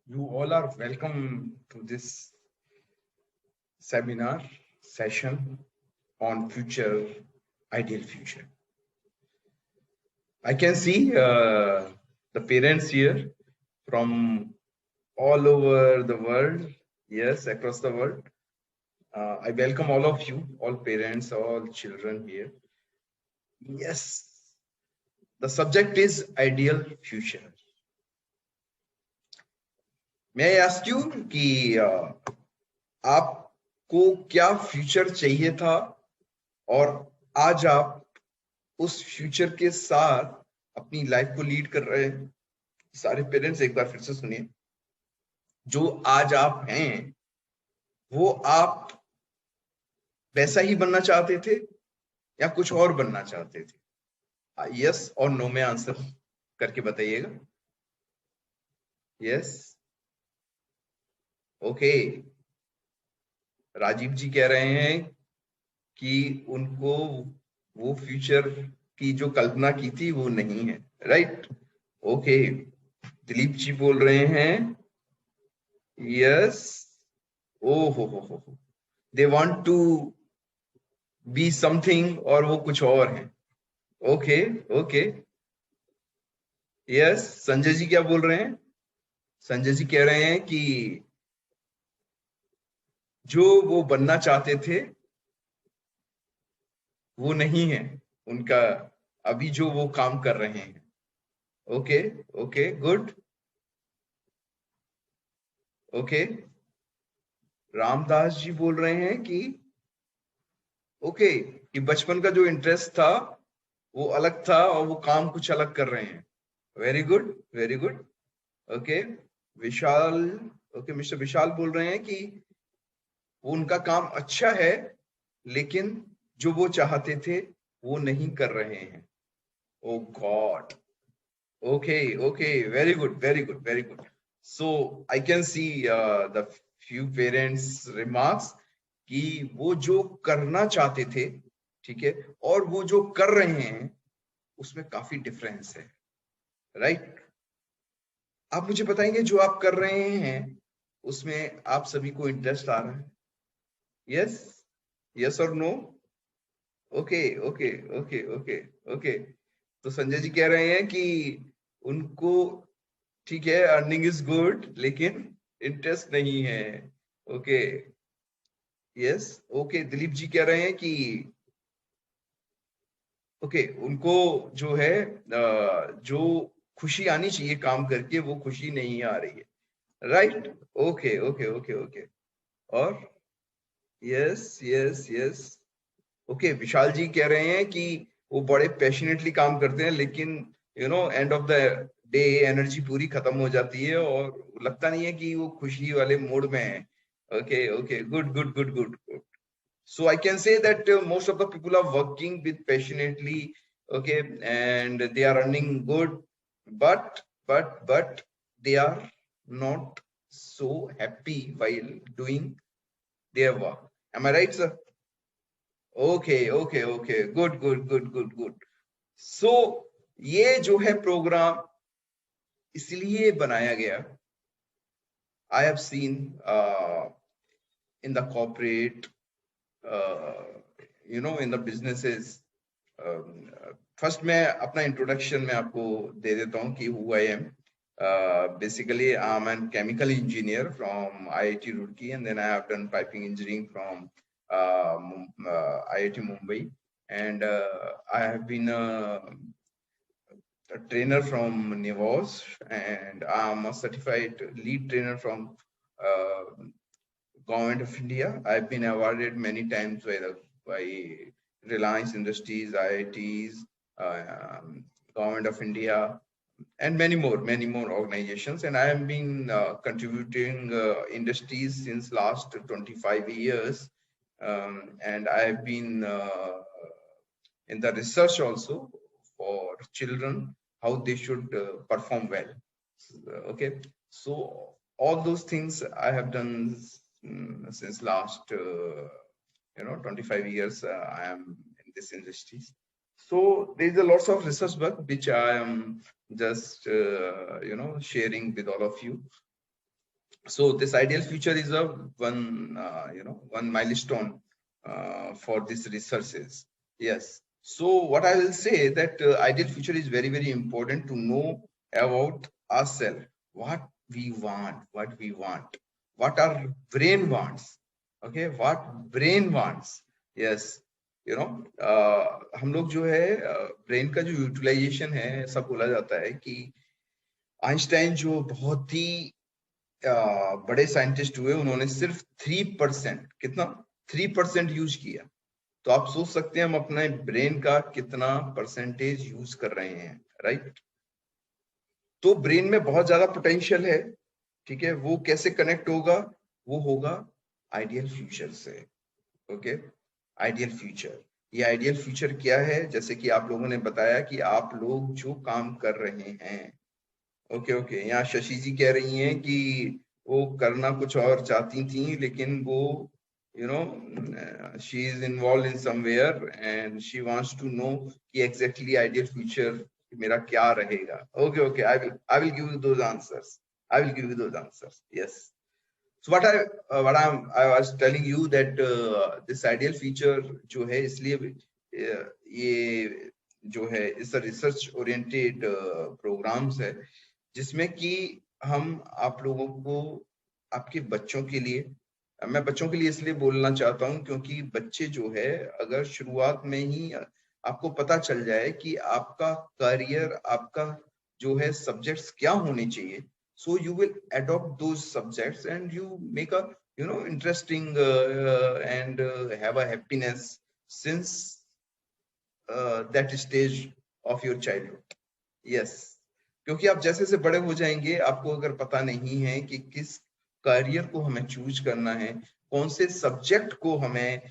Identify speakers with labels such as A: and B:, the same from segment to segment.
A: You all are welcome to this seminar session on future, ideal future. I can see the parents here from all over the world, yes, across the world. I welcome all of you, all parents, all children here. Yes, the subject is ideal future. May I ask you कि आपको क्या future चाहिए था और आज आप उस future के साथ अपनी लाइफ को लीड कर रहे हैं? सारे पेरेंट्स एक बार फिर से सुनिए, जो आज आप हैं वो आप वैसा ही बनना चाहते थे या कुछ और बनना चाहते थे? यस और नो में आंसर करके बताइएगा। Yes, okay. राजीव जी कह रहे हैं कि उनको वो फ्यूचर की जो कल्पना की थी वो नहीं है, राइट? ओके। दिलीप जी बोल रहे हैं यस, ओ हो, they want to be something और वो कुछ और है। Okay okay, yes. Sanjay ji क्या बोल रहे हैं? संजय जी कह रहे हैं कि जो वो बनना चाहते थे वो नहीं है उनका, अभी जो वो काम कर रहे हैं। Okay okay, good. Okay, Ramdas ji बोल रहे हैं कि ओके, कि बचपन का जो इंटरेस्ट था वो अलग था और वो काम कुछ अलग कर रहे हैं। Very good, very good. Okay, Vishal, okay, mister Vishal बोल रहे हैं कि उनका काम अच्छा है लेकिन जो वो चाहते थे वो नहीं कर रहे हैं। Oh god, okay okay, very good, very good, very good. So I can see the few parents remarks कि वो जो करना चाहते थे, ठीक है, और वो जो कर रहे हैं उसमें काफी डिफरेंस है, राइट? आप मुझे बताएंगे जो आप कर रहे हैं उसमें आप सभी को इंटरेस्ट आ रहा है? यस, यस और no? Okay okay okay okay okay. तो संजय जी कह रहे हैं कि उनको ठीक है, अर्निंग इज गुड लेकिन इंटरेस्ट नहीं है। Okay, yes, okay. Dilip ji कह रहे हैं कि ओके, उनको जो है जो खुशी आनी चाहिए काम करके वो खुशी नहीं आ रही है, right? Okay okay okay okay. और यस यस यस, ओके, विशाल जी कह रहे हैं कि वो बड़े पैशनेटली काम करते हैं लेकिन end of the day energy पूरी खत्म हो जाती है और लगता नहीं है कि वो खुशी वाले मूड में है। Okay okay, good good good good good. So I can say that most of the people are working with passionately, okay, and they are earning good, but they are not so happy while doing their work. Am I right, sir? Okay, okay, okay, good, good, good, good, good. So ये जो है programme इसलिए बनाया गया। I have seen in the corporate, in the businesses. First मैं अपना introduction में आपको दे देता हूँ कि who I am. Basically I'm a chemical engineer from IIT Roorkee, and then I have done piping engineering from IIT Mumbai, and I have been a trainer from Nivos, and I'm a certified lead trainer from Government of India. I've been awarded many times by Reliance Industries, IITs, Government of India, and many more organizations. And I have been contributing industries since last 25 years. And I have been in the research also for children, how they should perform well. Okay, so all those things I have done since last 25 years. I am in this industry. So there's a lots of research work which I am just sharing with all of you. So this ideal future is a one milestone for this researches. Yes. So what I will say that ideal future is very, very important to know about ourselves, what we want, what our brain wants. Okay, what brain wants. Yes. हम लोग जो है brain का जो utilisation है, ऐसा बोला जाता है कि आइंस्टाइन जो बहुत ही बड़े साइंटिस्ट हुए, उन्होंने सिर्फ 3% कितना 3% यूज किया। तो आप सोच सकते हैं हम अपने ब्रेन का कितना परसेंटेज यूज कर रहे हैं, राइट। तो ब्रेन में बहुत ज्यादा पोटेंशियल है, ठीक है। वो कैसे कनेक्ट होगा, वो होगा आइडियल फ्यूचर से। ओके, आइडियल फ्यूचर, ये आइडियल फ्यूचर क्या है, जैसे कि आप लोगों ने बताया कि आप लोग जो काम कर रहे हैं, ओके, यहाँ शशि जी कह रही हैं कि वो करना कुछ और चाहती थी, लेकिन वो she is involve in somewhere and she wants to know कि एग्जैक्टली आइडियल फ्यूचर मेरा क्या रहेगा। Okay, I will give you those answers, yes. So I was telling you that this ideal feature जो है, इसलिए ये जो है इस रिसर्च ओरिएंटेड प्रोग्राम्स है, जिसमें कि हम आप लोगों को आपके बच्चों के लिए, मैं बच्चों के लिए इसलिए बोलना चाहता हूं क्योंकि बच्चे जो है, अगर शुरुआत में ही आपको पता चल जाए कि आपका करियर, आपका जो है सब्जेक्ट्स क्या होने चाहिए, so you will adopt those subjects and you make a interesting and have a happiness since that stage of your childhood. Yes, क्योंकि आप जैसे से बड़े हो जाएंगे, आपको अगर पता नहीं है कि किस करियर को हमें चूज करना है, कौन से सब्जेक्ट को हमें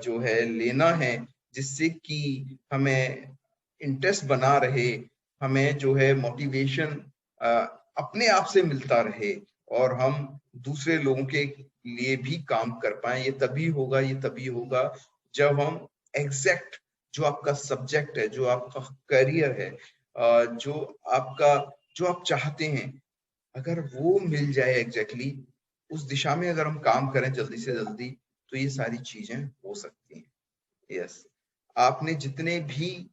A: जो है लेना है, जिससे कि हमें इंटरेस्ट बना रहे, हमें जो है मोटिवेशन अपने आप से मिलता रहे, और हम दूसरे लोगों के लिए भी काम कर पाए। ये तभी होगा जब हम एग्जैक्ट जो आपका सब्जेक्ट है, जो आपका करियर है, जो आप चाहते हैं, अगर वो मिल जाए एग्जैक्टली उस दिशा में अगर हम काम करें जल्दी से जल्दी, तो ये सारी चीजें हो सकती हैं। यस, आपने जितने भी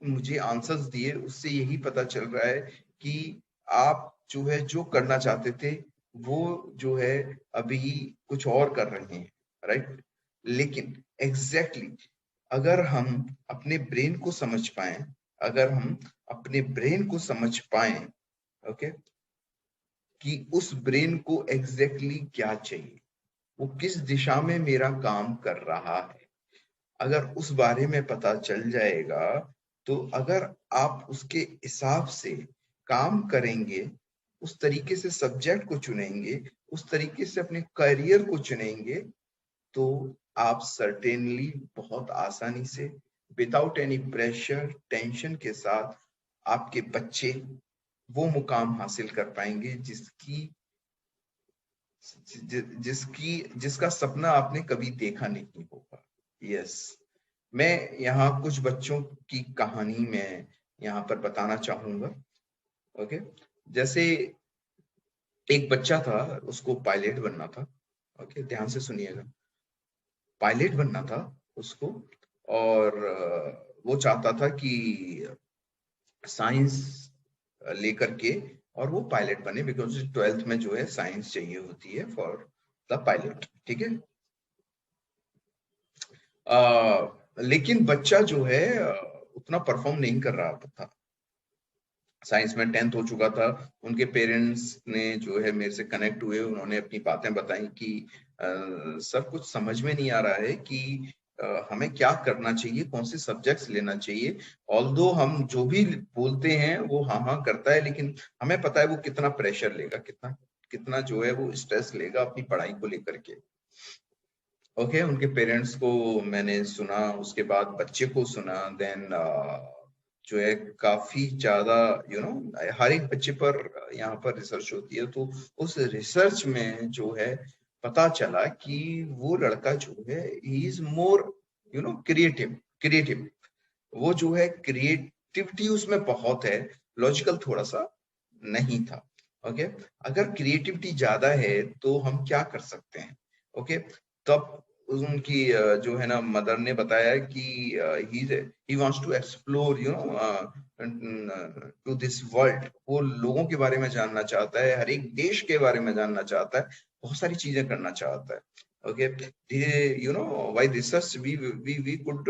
A: मुझे आंसर्स दिए, उससे यही पता चल रहा है कि आप जो है जो करना चाहते थे, वो जो है अभी कुछ और कर रहे हैं, राइट। लेकिन एग्जैक्टली अगर हम अपने ब्रेन को समझ पाए, ओके, कि उस ब्रेन को एग्जैक्टली क्या चाहिए, वो किस दिशा में मेरा काम कर रहा है, अगर उस बारे में पता चल जाएगा, तो अगर आप उसके हिसाब से काम करेंगे, उस तरीके से सब्जेक्ट को चुनेंगे, उस तरीके से अपने करियर को चुनेंगे, तो आप सर्टेनली बहुत आसानी से, विदाउट एनी प्रेशर, टेंशन के साथ आपके बच्चे वो मुकाम हासिल कर पाएंगे जिसका सपना आपने कभी देखा नहीं होगा। यस, मैं यहाँ कुछ बच्चों की कहानी में यहाँ पर बताना चाहूंगा। ओके, जैसे एक बच्चा था, उसको पायलट बनना था। ओके, ध्यान से सुनिएगा, पायलट बनना था उसको, और वो चाहता था कि साइंस लेकर के और वो पायलट बने, बिकॉज 12th में जो है साइंस चाहिए होती है फॉर द पायलट, ठीक है। लेकिन बच्चा जो है उतना परफॉर्म नहीं कर रहा था साइंस में। 10th हो चुका था, उनके पेरेंट्स ने जो है मेरे से कनेक्ट हुए, उन्होंने अपनी बातें बताई कि सर कुछ समझ में नहीं आ रहा है कि हमें क्या करना चाहिए, कौन से सब्जेक्ट्स लेना चाहिए। ऑल्दो हम जो भी बोलते हैं वो हाँ करता है, लेकिन हमें पता है वो कितना प्रेशर लेगा, कितना जो है वो स्ट्रेस लेगा अपनी पढ़ाई को लेकर के। ओके, उनके पेरेंट्स को मैंने सुना, उसके बाद बच्चे को सुना, देन जो है काफी ज्यादा हर एक बच्चे पर यहाँ पर रिसर्च होती है, तो उस रिसर्च में जो है पता चला कि वो लड़का जो है ही इज मोर क्रिएटिव। वो जो है क्रिएटिविटी उसमें बहुत है, लॉजिकल थोड़ा सा नहीं था। ओके अगर क्रिएटिविटी ज्यादा है तो हम क्या कर सकते हैं? ओके तब उनकी जो है ना मदर ने बताया कि he wants to explore you know to this world. वो लोगों के बारे में जानना चाहता है, हर एक देश के बारे में जानना चाहता है, बहुत सारी चीजें करना चाहता है। Okay you know why research we could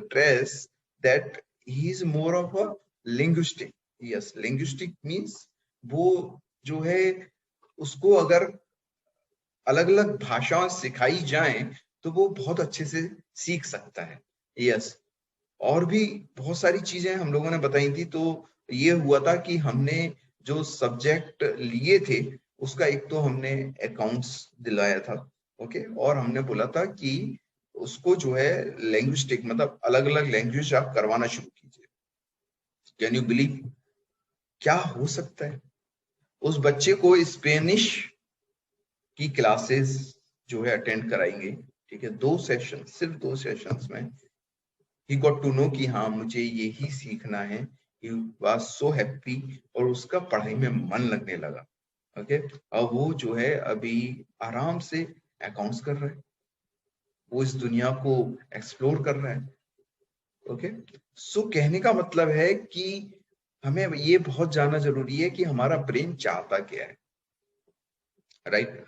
A: trace that he is more of a linguistic. Yes linguistic means वो जो है उसको अगर अलग अलग भाषाएं सिखाई जाएं तो वो बहुत अच्छे से सीख सकता है। यस और भी बहुत सारी चीजें हम लोगों ने बताई थी। तो ये हुआ था कि हमने जो सब्जेक्ट लिए थे उसका एक तो हमने अकाउंट्स दिलाया था। ओके और हमने बोला था कि उसको जो है लैंग्विस्टिक मतलब अलग अलग लैंग्वेज आप करवाना शुरू कीजिए। कैन यू बिलीव क्या हो सकता है? उस बच्चे को स्पेनिश की क्लासेस जो है अटेंड कराएंगे। ठीक है 2 सेशन सिर्फ 2 सेशंस में ही गॉट टू नो कि हाँ मुझे यही सीखना है। ही वाज सो हैप्पी और उसका पढ़ाई में मन लगने लगा। ओके और वो जो है अभी आराम से अकाउंट्स कर रहा है, वो इस दुनिया को एक्सप्लोर कर रहा है। ओके सो कहने का मतलब है कि हमें ये बहुत जानना जरूरी है कि हमारा ब्रेन चाहता क्या है। राइट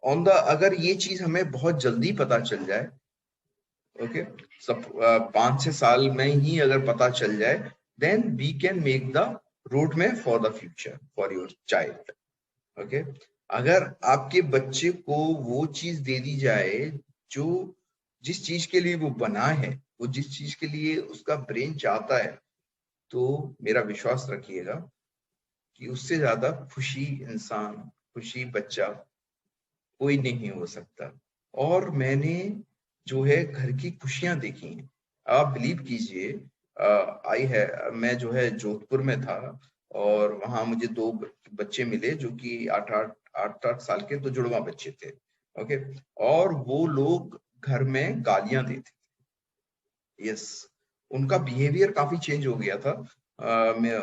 A: ऑन द अगर ये चीज हमें बहुत जल्दी पता चल जाए, ओके सब 5-6 साल में ही अगर पता चल जाए then we can make the road map for the future for your child. Okay अगर आपके बच्चे को वो चीज दे दी जाए जो जिस चीज के लिए वो बना है, वो जिस चीज के लिए उसका ब्रेन चाहता है, तो मेरा विश्वास रखिएगा कि उससे ज्यादा खुशी इंसान, खुशी बच्चा कोई नहीं हो सकता। और मैंने जो है घर की खुशियां देखी हैं। आप बिलीव कीजिए आई है मैं जो है जोधपुर में था और वहां मुझे 2 बच्चे मिले जो कि 8-8 साल के, तो जुड़वा बच्चे थे। ओके और वो लोग घर में गालियां देते। यस उनका बिहेवियर काफी चेंज हो गया था। मैं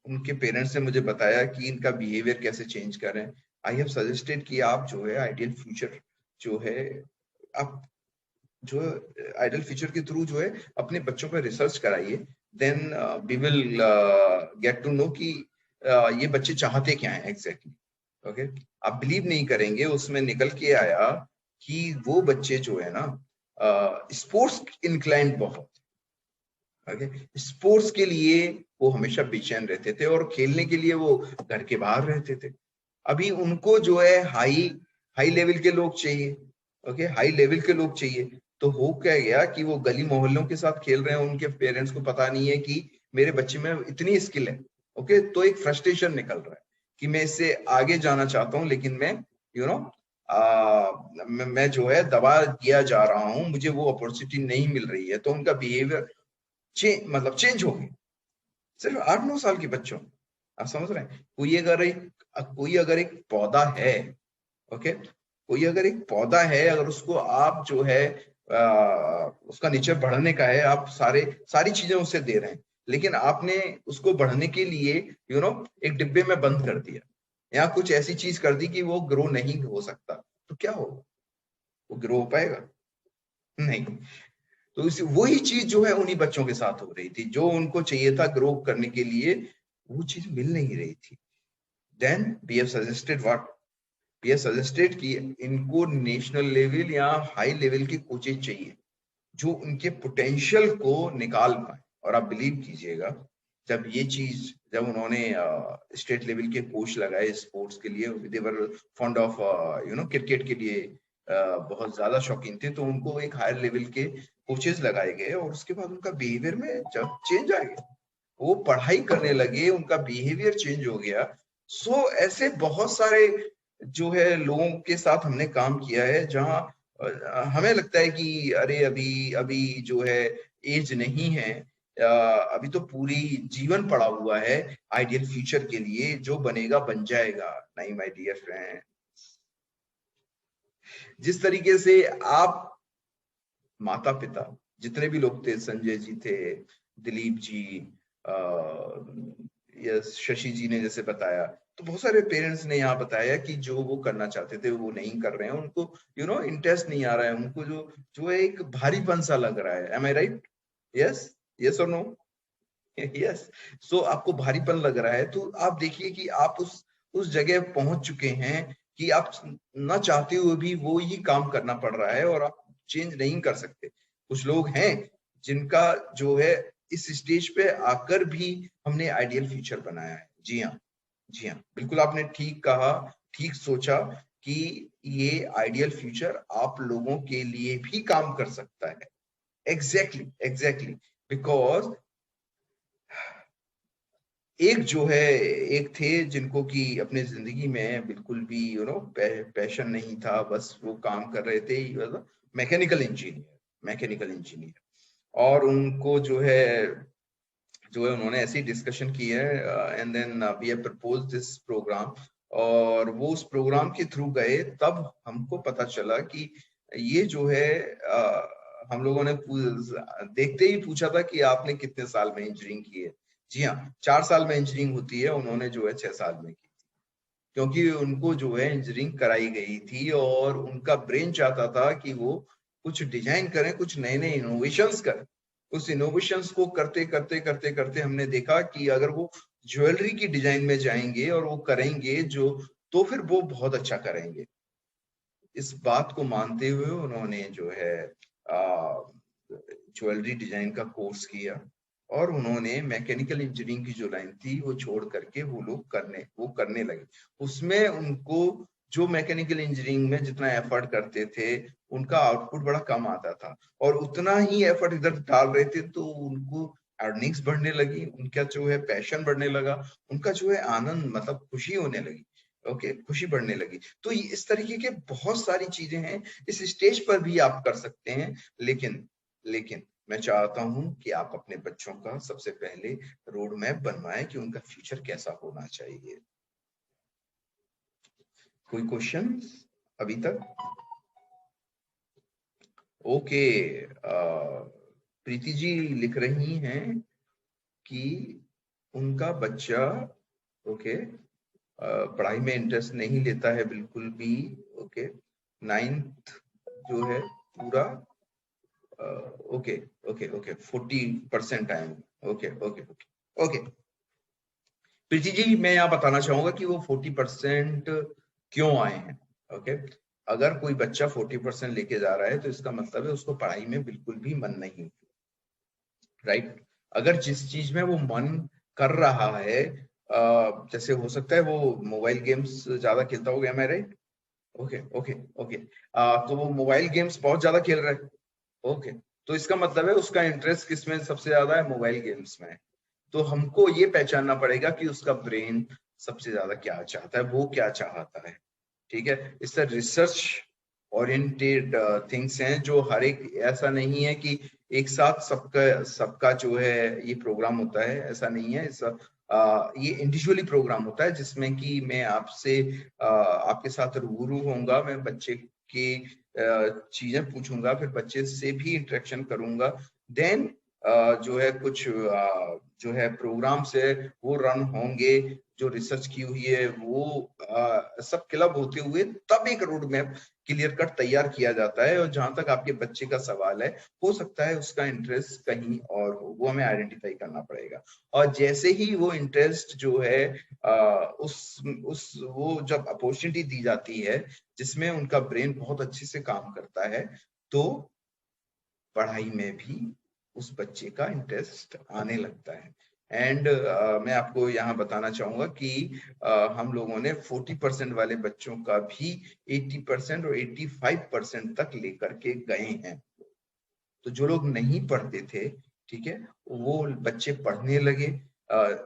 A: उनके पेरेंट्स ने मुझे बताया कि इनका बिहेवियर कैसे चेंज कर रहे हैं। आई हैव सजेस्टेड कि आप जो है आइडियल फ्यूचर जो है आप जो आइडियल फ्यूचर के थ्रू जो है अपने बच्चों पर रिसर्च कराइए। Then we will get to know कि ये बच्चे चाहते क्या हैं एग्जैक्टली। ओके आप बिलीव नहीं करेंगे उसमें निकल के आया कि वो बच्चे जो है ना स्पोर्ट्स इंक्लाइंड बहुत। ओके स्पोर्ट्स के लिए वो हमेशा बेचैन रहते थे और खेलने के लिए वो घर के बाहर रहते थे। अभी उनको जो है हाई हाई लेवल के लोग चाहिए। ओके हाई लेवल के लोग चाहिए। तो हो क्या गया कि वो गली मोहल्लों के साथ खेल रहे हैं, उनके पेरेंट्स को पता नहीं है कि मेरे बच्चे में इतनी स्किल है। ओके तो एक फ्रस्ट्रेशन निकल रहा है कि मैं इससे आगे जाना चाहता हूँ लेकिन मैं यू नो मैं जो है दबा दिया जा रहा हूँ, मुझे वो अपॉर्चुनिटी नहीं मिल रही है। तो उनका बिहेवियर मतलब चेंज हो गई। सिर्फ 8-9 साल के बच्चों, आप समझ रहे हैं? कोई अगर एक पौधा है, ओके कोई अगर एक पौधा है, अगर उसको आप जो है उसका नेचर बढ़ने का है, आप सारी चीजें उसे दे रहे हैं, लेकिन आपने उसको बढ़ने के लिए एक डिब्बे में बंद कर दिया या कुछ ऐसी चीज कर दी कि वो ग्रो नहीं हो सकता, तो क्या होगा? वो ग्रो हो पाएगा? नहीं। तो इस वही चीज जो है उन्हीं बच्चों के साथ हो रही थी, जो उनको चाहिए था ग्रो करने के लिए वो चीज मिल नहीं रही थी। Then we have suggested what, we have suggested कि इनको नेशनल लेवल या हाई लेवल की कोचेज चाहिए जो उनके पोटेंशियल को निकाल पाए। और आप बिलीव कीजिएगा जब उन्होंने स्टेट लेवल के कोच लगाए स्पोर्ट्स के लिए, दे वर फॉन्ड ऑफ क्रिकेट के लिए बहुत ज्यादा शौकीन थे, तो उनको एक हायर लेवल के कोचेस लगाए गए और उसके बाद उनका बिहेवियर में जब चेंज आ गया, वो पढ़ाई करने लगे, उनका बिहेवियर चेंज हो गया। सो ऐसे बहुत सारे जो है लोगों के साथ हमने काम किया है जहां हमें लगता है कि अरे अभी अभी जो है एज नहीं है, अभी तो पूरी जीवन पड़ा हुआ है आइडियल फ्यूचर के लिए, जो बनेगा बन जाएगा। नहीं माय डियर फ्रेंड, जिस तरीके से आप माता पिता जितने भी लोग थे, संजय जी थे, दिलीप जी, यस, शशि जी ने जैसे बताया, तो बहुत सारे पेरेंट्स ने यहाँ बताया कि जो वो करना चाहते थे वो नहीं कर रहे हैं, उनको इंटरेस्ट नहीं आ रहा है, उनको जो जो है एक भारीपन सा लग रहा है। एम आई राइट? यस, यस और नो? यस। सो आपको भारीपन लग रहा है, तो आप देखिए कि आप उस जगह पहुंच चुके हैं कि आप न चाहते हुए भी वो ही काम करना पड़ रहा है और आप चेंज नहीं कर सकते। कुछ लोग हैं जिनका जो है इस स्टेज पे आकर भी हमने आइडियल फ्यूचर बनाया है। जी हाँ, जी हाँ, बिल्कुल आपने ठीक कहा, ठीक सोचा कि ये आइडियल फ्यूचर आप लोगों के लिए भी काम कर सकता है। एग्जैक्टली, एग्जैक्टली, बिकॉज एक जो है, एक थे जिनको कि अपने जिंदगी में बिल्कुल भी पैशन नहीं था, बस वो काम कर रहे थे मैकेनिकल इंजीनियर, मैकेनिकल इंजीनियर। और उनको जो है उन्होंने ऐसी डिस्कशन की है, and then we have propose this program, और वो उस प्रोग्राम के थ्रू गए, तब हमको पता चला कि ये जो है हम लोगों ने देखते ही पूछा था कि आपने कितने साल में इंजीनियरिंग की है। जी हाँ, 4 साल में इंजीनियरिंग होती है, उन्होंने जो है 6 साल में की, क्योंकि उनको जो है इंजीनियरिंग कराई गई थी और उनका ब्रेन चाहता था कि वो कुछ डिजाइन करें, कुछ नए नए इनोवेशंस करें। उस इनोवेशंस को करते करते करते करते हमने देखा कि अगर वो ज्वेलरी की डिजाइन में जाएंगे और वो करेंगे जो, तो फिर वो बहुत अच्छा करेंगे। इस बात को मानते हुए उन्होंने जो है ज्वेलरी डिजाइन का कोर्स किया, और उन्होंने मैकेनिकल इंजीनियरिंग की जो लाइन थी वो छोड़ करके वो करने लगे। उसमें उनको जो मैकेनिकल इंजीनियरिंग में जितना एफर्ट करते थे उनका आउटपुट बड़ा कम आता था, और उतना ही एफर्ट इधर डाल रहे थे तो उनको अर्निंग्स बढ़ने लगी, उनका जो है पैशन बढ़ने लगा, उनका जो है आनंद मतलब खुशी होने लगी। ओके, खुशी बढ़ने लगी। तो इस तरीके के बहुत सारी चीजें हैं, इस स्टेज पर भी आप कर सकते हैं। लेकिन लेकिन मैं चाहता हूं कि आप अपने बच्चों का सबसे पहले रोड मैप बनवाएं कि उनका फ्यूचर कैसा होना चाहिए। कोई क्वेश्चन अभी तक? ओके, प्रीति जी लिख रही हैं कि उनका बच्चा ओके पढ़ाई में इंटरेस्ट नहीं लेता है बिल्कुल भी। ओके, 9th जो है पूरा ओके ओके ओके 40% आए। Okay okay okay okay, Preeti ji मैं यहाँ बताना चाहूंगा कि वो 40% क्यों आए हैं। ओके, अगर कोई बच्चा 40% लेके जा रहा है तो इसका मतलब है उसको पढ़ाई में बिल्कुल भी मन नहीं, राइट? अगर जिस चीज में वो मन कर रहा है, जैसे हो सकता है वो मोबाइल गेम्स ज्यादा खेलता हो गया, मैं राइट? ओके ओके ओके, तो वो मोबाइल गेम्स बहुत ज्यादा खेल रहा है। ओके, तो इसका मतलब है उसका इंटरेस्ट किस में सबसे ज्यादा है? मोबाइल गेम्स में। तो हमको ये पहचानना पड़ेगा कि उसका ब्रेन सबसे ज्यादा क्या चाहता है, वो क्या चाहता है। ठीक है, इस तरह रिसर्च ओरिएंटेड थिंग्स हैं, जो हर एक ऐसा नहीं है कि एक साथ सबका सबका जो है ये प्रोग्राम होता है, ऐसा नहीं है। ये इंडिविजुअली प्रोग्राम होता है जिसमें कि मैं आपसे आपके साथ रूबरू होऊंगा, मैं बच्चे की चीजें पूछूंगा, फिर बच्चे से भी इंटरेक्शन करूंगा, देन जो है कुछ जो है प्रोग्राम्स है वो रन होंगे, जो रिसर्च की हुई है वो सब क्लब होते हुए तब एक रोड मैप क्लियर कट तैयार किया जाता है। और जहां तक आपके बच्चे का सवाल है, हो सकता है उसका इंटरेस्ट कहीं और हो, वो हमें आइडेंटिफाई करना पड़ेगा। और जैसे ही वो इंटरेस्ट जो है उस वो जब अपॉर्चुनिटी दी जाती है जिसमें उनका ब्रेन बहुत अच्छे से काम करता है, तो पढ़ाई में भी उस बच्चे का इंटरेस्ट आने लगता है। एंड मैं आपको यहाँ बताना चाहूंगा कि हम लोगों ने 40% वाले बच्चों का भी 80% और 85% तक लेकर के गए हैं। तो जो लोग नहीं पढ़ते थे, ठीक है, वो बच्चे पढ़ने लगे,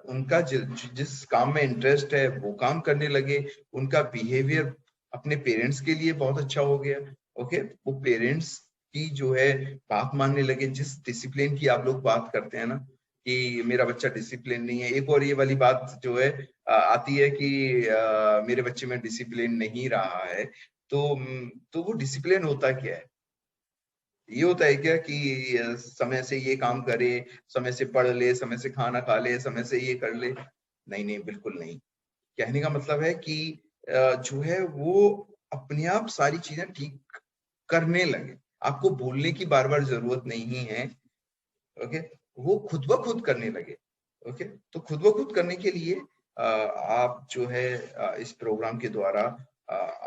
A: उनका जिस काम में इंटरेस्ट है वो काम करने लगे, उनका बिहेवियर अपने पेरेंट्स के लिए बहुत अच्छा हो गया। ओके, वो पेरेंट्स की जो है बात मानने लगे। जिस डिसिप्लिन की आप लोग बात करते हैं ना कि मेरा बच्चा डिसिप्लिन नहीं है, एक और ये वाली बात जो है आती है कि मेरे बच्चे में डिसिप्लिन नहीं रहा है, तो वो डिसिप्लिन होता क्या है? ये होता है क्या कि समय से ये काम करे, समय से पढ़ ले, समय से खाना खा ले, समय से ये कर ले? नहीं नहीं, बिल्कुल नहीं। कहने का मतलब है कि जो है वो अपने आप सारी चीजें ठीक करने लगे, आपको बोलने की बार बार जरूरत नहीं है। ओके, वो खुद ब खुद करने लगे। ओके, तो खुद ब खुद करने के लिए आप जो है इस प्रोग्राम के द्वारा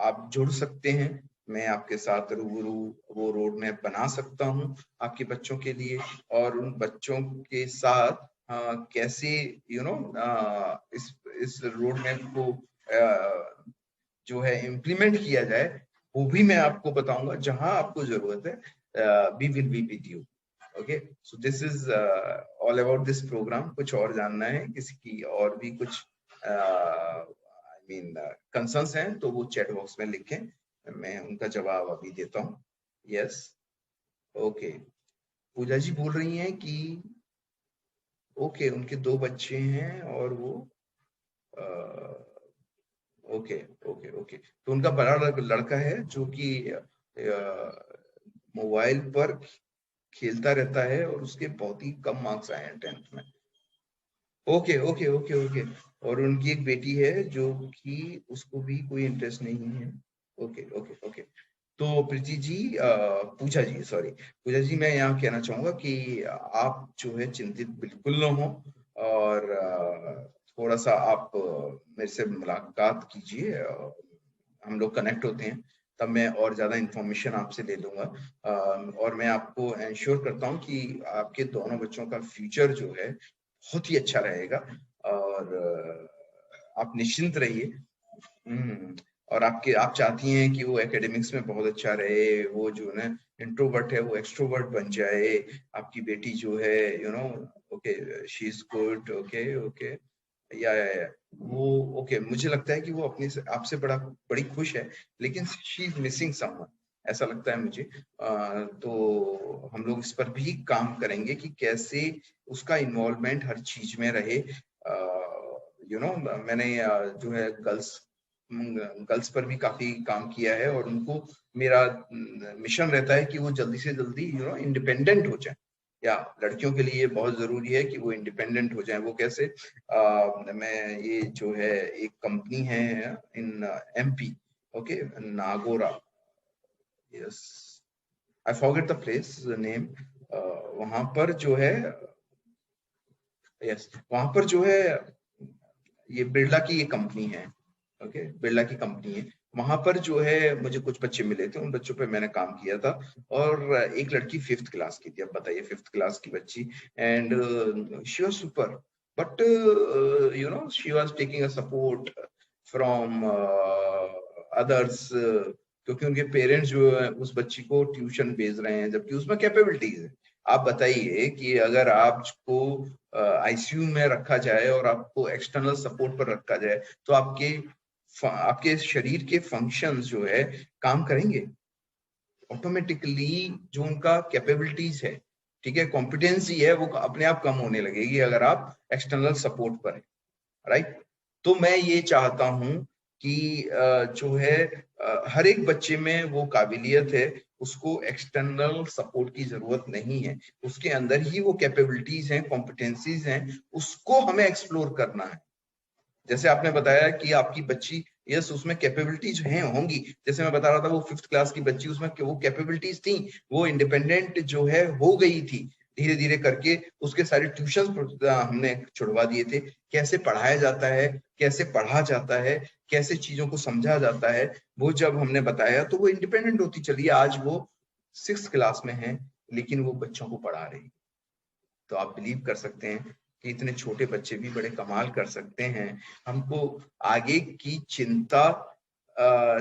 A: आप जुड़ सकते हैं। मैं आपके साथ रूबरू वो रोड मैप बना सकता हूँ आपके बच्चों के लिए, और उन बच्चों के साथ कैसे इस रोड मैप को जो है इम्प्लीमेंट किया जाए, वो भी मैं आपको बताऊंगा। जहां आपको जरूरत है we will be with you. Okay, so this is all about this program. कुछ और जानना है, किसी की और भी कुछ आई मीन कंसर्न्स हैं तो वो चैट बॉक्स में लिखें, मैं उनका जवाब अभी देता हूँ। Yes, okay. पूजा जी बोल रही हैं कि ओके उनके 2 बच्चे हैं और वो ओके ओके ओके, तो उनका बड़ा लड़का है जो कि मोबाइल पर खेलता रहता है और उसके बहुत ही कम मार्क्स आए हैं 10th में। ओके ओके ओके ओके, और उनकी एक बेटी है जो कि उसको भी कोई इंटरेस्ट नहीं है। ओके ओके ओके, तो प्रीति जी पूजा जी सॉरी, पूजा जी मैं यहाँ कहना चाहूंगा कि आप जो है चिंतित बिल्कुल न हो, और थोड़ा सा आप मेरे से मुलाकात कीजिए, हम लोग कनेक्ट होते हैं, तब मैं और ज्यादा इंफॉर्मेशन आपसे ले लूंगा। और मैं आपको एंश्योर करता हूँ कि आपके दोनों बच्चों का फ्यूचर जो है बहुत ही अच्छा रहेगा, और आप निश्चिंत रहिए। और आप चाहती हैं कि वो एकेडमिक्स में बहुत अच्छा रहे, वो जो है इंट्रोवर्ट है वो एक्सट्रोवर्ट बन जाए, आपकी बेटी जो है okay she is good, okay okay, या वो ओके मुझे लगता है कि वो अपने से आपसे बड़ी खुश है, लेकिन शी इज मिसिंग समवन, ऐसा लगता है मुझे। तो हम लोग इस पर भी काम करेंगे कि कैसे उसका इन्वॉल्वमेंट हर चीज में रहे। मैंने जो है गर्ल्स पर भी काफी काम किया है, और उनको मेरा मिशन रहता है कि वो जल्दी से जल्दी इंडिपेंडेंट हो जाए। या लड़कियों के लिए बहुत जरूरी है कि वो इंडिपेंडेंट हो जाए। वो कैसे? मैं ये जो है एक कंपनी है in MP, okay, Nagora, yes, I forget the place name, वहां पर जो है, यस, वहां पर जो है ये बिरला की ये कंपनी है, ओके, बिरला की कंपनी है। वहां पर जो है मुझे कुछ बच्चे मिले थे, उन बच्चों पे मैंने काम किया था, और एक लड़की 5th क्लास की थी। अब बताइए 5th क्लास की बच्ची, and she was super, but she was taking a support from others, क्योंकि उनके पेरेंट्स जो है उस बच्ची को ट्यूशन भेज रहे हैं, जबकि उसमें कैपेबिलिटीज है। आप बताइए कि अगर आपको आईसीयू में रखा जाए और आपको एक्सटर्नल सपोर्ट पर रखा जाए, तो आपके शरीर के फंक्शंस जो है काम करेंगे ऑटोमेटिकली। जो उनका कैपेबिलिटीज है, ठीक है, कॉम्पिटेंसी है, वो अपने आप कम होने लगेगी अगर आप एक्सटर्नल सपोर्ट पर है, राइट। तो मैं ये चाहता हूं कि जो है हर एक बच्चे में वो काबिलियत है, उसको एक्सटर्नल सपोर्ट की जरूरत नहीं है, उसके अंदर ही वो कैपेबिलिटीज हैं, कॉम्पिटेंसीज हैं, उसको हमें एक्सप्लोर करना है। जैसे आपने बताया कि आपकी बच्ची, यस, उसमें कैपेबिलिटीज हैं, होंगी। जैसे मैं बता रहा था वो 5th क्लास की बच्ची, उसमें वो कैपेबिलिटीज थी, वो इंडिपेंडेंट जो है हो गई थी धीरे धीरे करके। उसके सारे ट्यूशन हमने छुड़वा दिए थे, कैसे पढ़ाया जाता है, कैसे पढ़ा जाता है, कैसे चीजों को समझा जाता है, वो जब हमने बताया तो वो इंडिपेंडेंट होती चली। आज वो 6th क्लास में है, लेकिन वो बच्चों को पढ़ा रही। तो आप बिलीव कर सकते हैं कि इतने छोटे बच्चे भी बड़े कमाल कर सकते हैं। हमको आगे की चिंता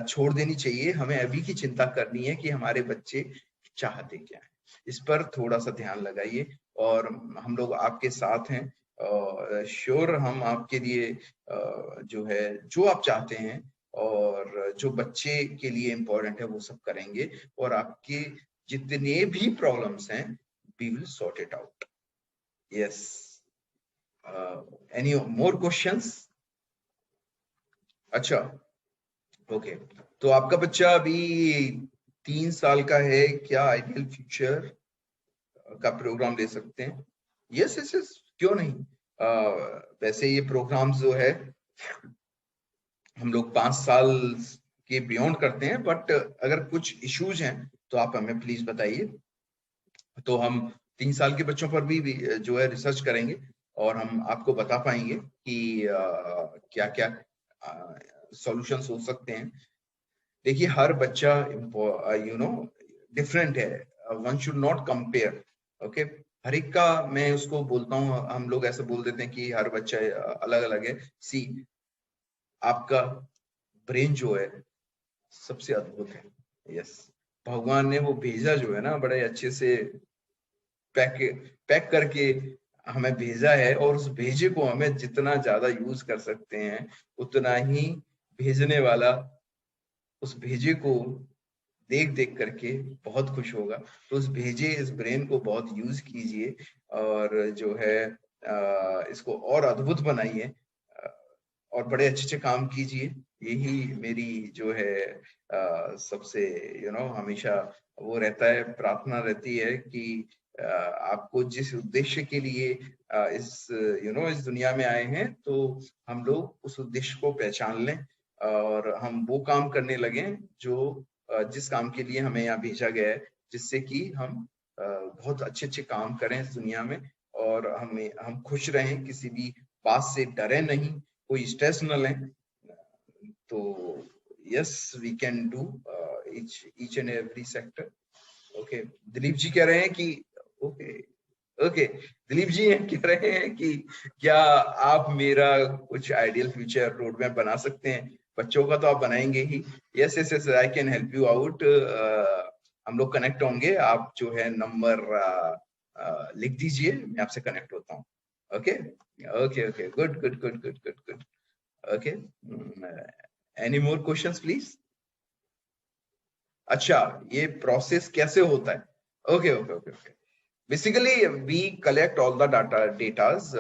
A: छोड़ देनी चाहिए, हमें अभी की चिंता करनी है कि हमारे बच्चे चाहते क्या है। इस पर थोड़ा सा ध्यान लगाइए, और हम लोग आपके साथ हैं, और श्योर हम आपके लिए जो है जो आप चाहते हैं और जो बच्चे के लिए इम्पोर्टेंट है वो सब करेंगे, और आपके जितने भी प्रॉब्लम्स हैं we will sort it out. Yes. Any more questions? अच्छा, ओके, तो आपका बच्चा अभी 3 साल का है, क्या आइडियल फ्यूचर का प्रोग्राम ले सकते हैं? यस यस यस, क्यों नहीं। वैसे ये प्रोग्राम्स जो है हम लोग 5 साल के बियॉन्ड करते हैं, बट अगर कुछ इश्यूज हैं तो आप हमें प्लीज बताइए, तो हम 3 साल के बच्चों पर भी जो है रिसर्च करेंगे और हम आपको बता पाएंगे कि क्या क्या सॉल्यूशंस हो सकते हैं। देखिए हर बच्चा डिफरेंट है, one should not compare. Okay, हर एक का मैं उसको बोलता हूँ, हम लोग ऐसे बोल देते हैं कि हर बच्चा अलग अलग है। सी, आपका ब्रेन जो है सबसे अद्भुत है। यस, भगवान ने वो भेजा जो है ना, बड़े अच्छे से पैक पैक करके हमें भेजा है, और उस भेजे को हमें जितना ज्यादा यूज कर सकते हैं उतना ही भेजने वाला उस भेजे को देख देख करके बहुत खुश होगा। तो उस भेजे इस ब्रेन को बहुत यूज कीजिए और जो है इसको और अद्भुत बनाइए और बड़े अच्छे अच्छे काम कीजिए। यही मेरी जो है सबसे हमेशा वो रहता है, प्रार्थना रहती है कि आपको जिस उद्देश्य के लिए इस इस दुनिया में आए हैं, तो हम लोग उस उद्देश्य को पहचान लें और हम वो काम करने लगे जो जिस काम के लिए हमें यहाँ भेजा गया है, जिससे कि हम बहुत अच्छे अच्छे काम करें इस दुनिया में और हम खुश रहें, किसी भी बात से डरे नहीं, कोई स्ट्रेस न लें। तो yes, we can do each and every sector. Okay, Dilip ji कह रहे हैं कि ओके ओके दिलीप जी कह रहे हैं कि क्या आप मेरा कुछ आइडियल फ्यूचर रोड मैप बना सकते हैं? बच्चों का तो आप बनाएंगे ही। Yes yes yes, I can help you out. हम लोग कनेक्ट होंगे, आप जो है नंबर लिख दीजिए, मैं आपसे कनेक्ट होता हूँ। Okay okay okay, good good good good good good. Okay, any more questions please? अच्छा, ये प्रोसेस कैसे होता है? Okay okay okay okay, basically we collect all the datas.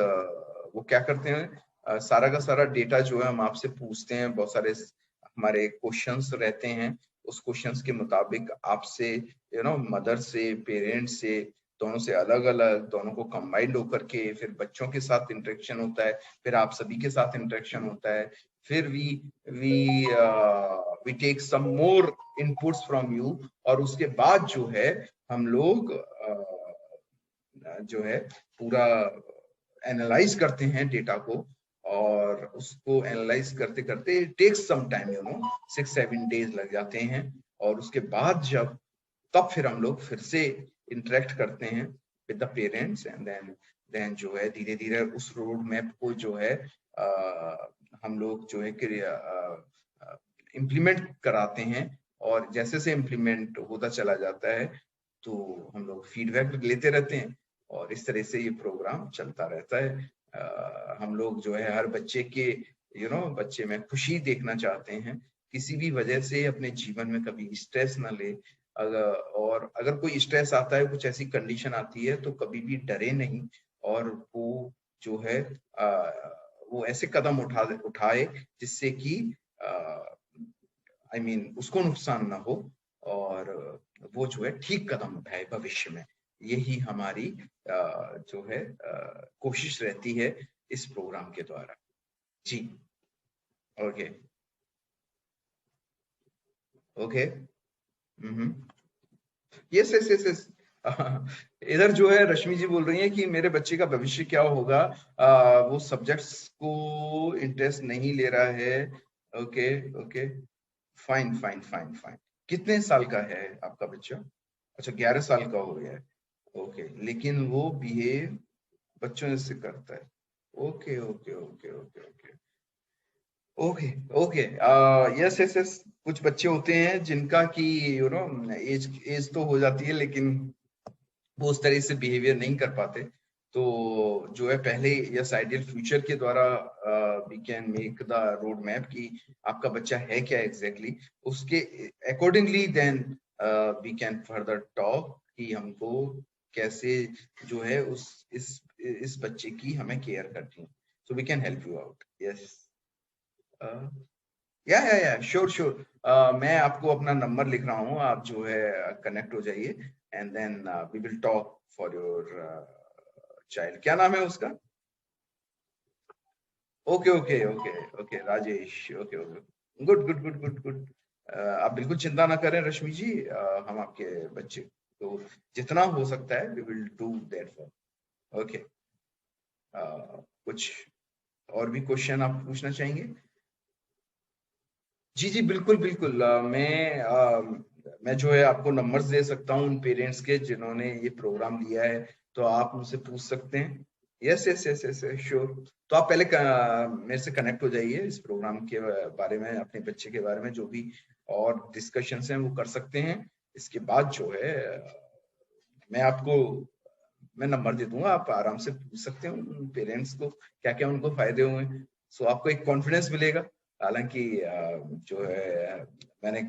A: वो क्या करते हैं, सारा का सारा डेटा जो है हम आपसे पूछते हैं, बहुत सारे हमारे क्वेश्चंस रहते हैं, उस क्वेश्चंस के मुताबिक आपसे मदर से, पेरेंट्स से, दोनों से अलग अलग, दोनों को कंबाइंड होकर के फिर बच्चों के साथ इंटरेक्शन होता है, फिर आप सभी के साथ इंटरेक्शन होता है, फिर we we take some more inputs from you, और उसके बाद जो है हम लोग जो है पूरा एनालाइज करते हैं डेटा को, और उसको एनालाइज करते करते टेक्स सम टाइम, 6-7 डेज लग जाते हैं, और उसके बाद जब तब फिर हम लोग फिर से इंटरेक्ट करते हैं with the parents, and then जो है धीरे धीरे उस रोड मैप को जो है हम लोग जो है इम्प्लीमेंट कराते हैं, और जैसे से इम्प्लीमेंट होता चला जाता है तो हम लोग फीडबैक लेते रहते हैं, और इस तरह से ये प्रोग्राम चलता रहता है। हम लोग जो है हर बच्चे के बच्चे में खुशी देखना चाहते हैं, किसी भी वजह से अपने जीवन में कभी स्ट्रेस ना ले। और अगर कोई स्ट्रेस आता है, कुछ ऐसी कंडीशन आती है, तो कभी भी डरे नहीं, और वो जो है वो ऐसे कदम उठाए जिससे कि उसको नुकसान ना हो, और वो जो है ठीक कदम उठाए भविष्य में। यही हमारी जो है कोशिश रहती है इस प्रोग्राम के द्वारा। जी, okay okay, yes yes yes yes. इधर जो है रश्मि जी बोल रही हैं कि मेरे बच्चे का भविष्य क्या होगा, वो सब्जेक्ट्स को इंटरेस्ट नहीं ले रहा है। Okay okay, fine fine fine fine. कितने साल का है आपका बच्चा? अच्छा, 11 साल का हो गया है। ओके, लेकिन वो बिहेव बच्चों जैसे करता है। Okay okay okay okay okay okay okay, yes yes yes. कुछ बच्चे होते हैं जिनका कि एज एज तो हो जाती है, लेकिन वो उस तरह से बिहेवियर नहीं कर पाते। तो जो है पहले यस आइडियल फ्यूचर के द्वारा we can make the road map कि आपका बच्चा है क्या एग्जैक्टली उसके accordingly, then we can further talk कि हमको कैसे जो है इस बच्चे की हमें केयर करनी है। So we can help you out. Yes, yeah sure sure. मैं आपको अपना नंबर लिख रहा हूँ, आप जो है कनेक्ट हो जाइए, and then we will talk for your child. क्या नाम है उसका? Okay okay okay okay Rajesh, okay okay, good good good good good. आप बिल्कुल चिंता ना करें रश्मि जी, हम आपके बच्चे तो जितना हो सकता है we will do that for. Okay, कुछ और भी क्वेश्चन आप पूछना चाहेंगे? जी जी बिल्कुल बिल्कुल, मैं जो है आपको नंबर्स दे सकता हूँ उन पेरेंट्स के जिन्होंने ये प्रोग्राम लिया है, तो आप उनसे पूछ सकते हैं। Yes yes yes yes sure. तो आप पहले मेरे से कनेक्ट हो जाइए, इस प्रोग्राम के बारे में, अपने बच्चे के बारे में जो भी और डिस्कशंस हैं वो कर सकते हैं। इसके बाद जो है मैं आपको मैं नंबर दे दूंगा, आप आराम से पूछ सकते हैं उन पेरेंट्स को क्या क्या उनको फायदे हुए। सो आपको एक कॉन्फिडेंस मिलेगा। हालांकि जो है मैंने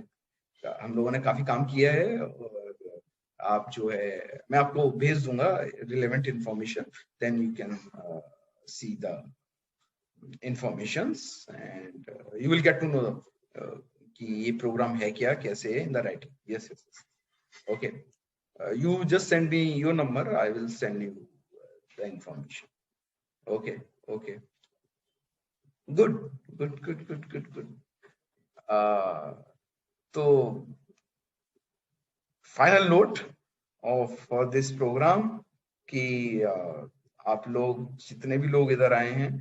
A: हम लोगों ने काफी काम किया है, और आप जो है मैं आपको भेज दूंगा relevant information, then you can see the informations and you will get to know कि ये प्रोग्राम है क्या, कैसे है in the writing. Yes yes okay, you just send me your number, I will send you the information. Okay okay, good good good good good good। तो final note of for this program कि आप लोग जितने भी लोग इधर आए हैं,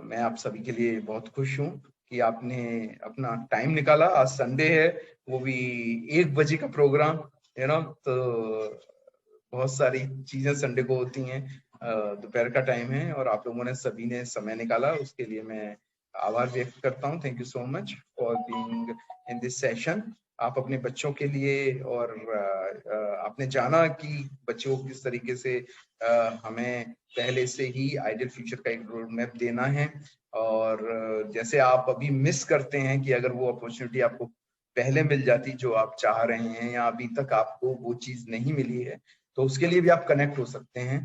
A: मैं आप सभी के लिए बहुत खुश हूँ कि आपने अपना टाइम निकाला। आज संडे है, वो भी 1 बजे का प्रोग्राम, यू नो, तो बहुत सारी चीजें संडे को होती हैं, दोपहर का टाइम है और आप लोगों ने सभी ने समय निकाला, उसके लिए मैं आभार व्यक्त करता हूँ। Thank you so much for being in this session. आप अपने बच्चों के लिए, और आपने जाना कि बच्चों को किस तरीके से हमें पहले से ही आइडियल फ्यूचर का एक रोड मैप देना है, और जैसे आप अभी मिस करते हैं कि अगर वो अपॉर्चुनिटी आपको पहले मिल जाती जो आप चाह रहे हैं, या अभी तक आपको वो चीज नहीं मिली है, तो उसके लिए भी आप कनेक्ट हो सकते हैं।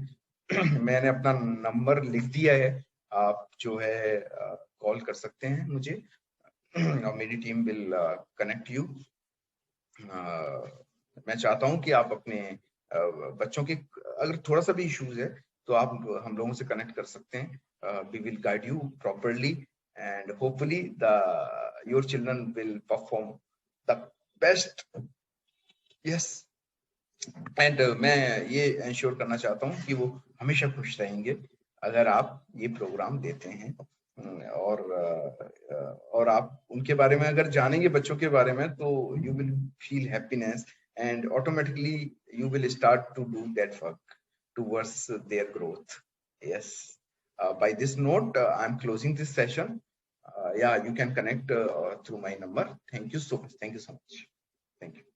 A: मैंने अपना नंबर लिख दिया है, आप जो है कॉल कर सकते हैं मुझे, और मेरी टीम विल कनेक्ट यू। मैं चाहता हूं कि आप अपने बच्चों के अगर थोड़ा सा भी इश्यूज है तो आप हम लोगों से कनेक्ट कर सकते हैं। We will guide you properly and hopefully the your children will perform the best. Yes, and मैं ये इंश्योर करना चाहता हूँ कि वो हमेशा खुश रहेंगे अगर आप ये प्रोग्राम देते हैं। और आप उनके बारे में अगर जानेंगे, बच्चों के बारे में, तो you will feel happiness and automatically you will start to do that work towards their growth. Yes. By this note, I'm closing this session. Yeah, you can connect through my number. Thank you so much. Thank you so much. Thank you.